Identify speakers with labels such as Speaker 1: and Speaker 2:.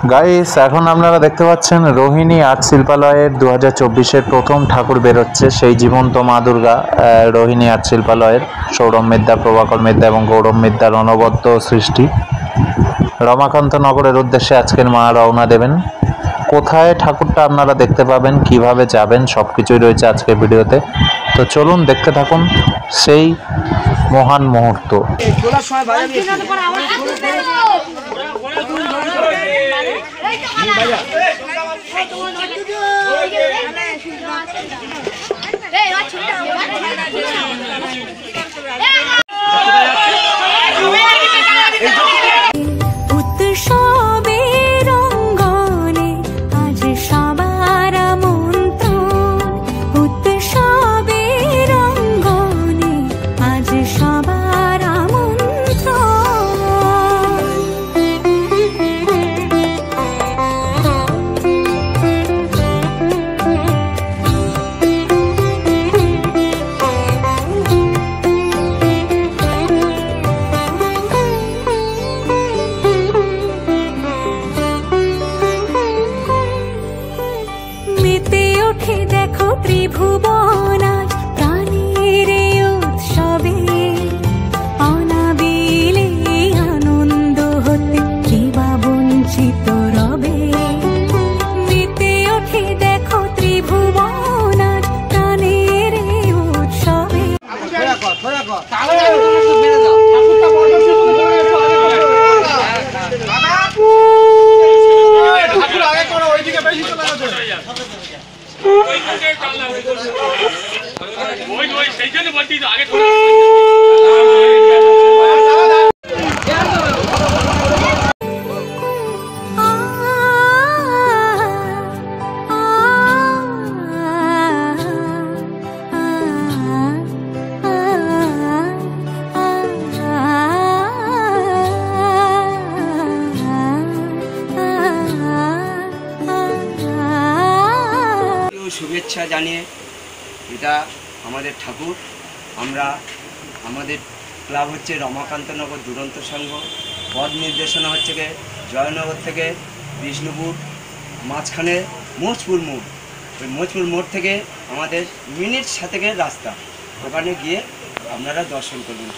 Speaker 1: Guys, এখন আপনারা দেখতে পাচ্ছেন রোহিণী আর্ট শিল্পালয়ের 2024-এর প্রথম ঠাকুর বেরোচ্ছে, সেই জীবন্ত মা দুর্গা। রোহিণী আর্ট শিল্পালয়ের সৌরভ মিদ্যা, প্রভাকর মিদ্যা এবং গৌরব মিদ্যার অনবদ্য সৃষ্টি। রমাকান্ত নগরের উদ্দেশ্যে আজকের মা রওনা দেবেন। কোথায় ঠাকুরটা আপনারা দেখতে পাবেন, কিভাবে যাবেন, সব কিছুই রয়েছে আজকের ভিডিওতে। তো চলুন দেখতে থাকুন সেই মহান মুহূর্ত।
Speaker 2: দেখো ত্রিভুবন আজ প্রাণের উৎসবে, অনাবিলে আনন্দ হতে কিবা বঞ্চিত রবে। মেতে ওঠে দেখো ত্রিভুবন আজ প্রাণের উৎসবে। সেই জন্য বলছি তো আগে
Speaker 3: শুভেচ্ছা জানিয়ে, এটা আমাদের ঠাকুর। আমরা আমাদের ক্লাব হচ্ছে রমাকান্তনগর দুরন্ত সংঘ। পথ নির্দেশনা হচ্ছে জয়নগর থেকে বিষ্ণুপুর, মাঝখানে মোচপুর মোড়। ওই মোচপুর মোড় থেকে আমাদের মিনিট 7 রাস্তা, ওখানে গিয়ে আপনারা দর্শন করবেন।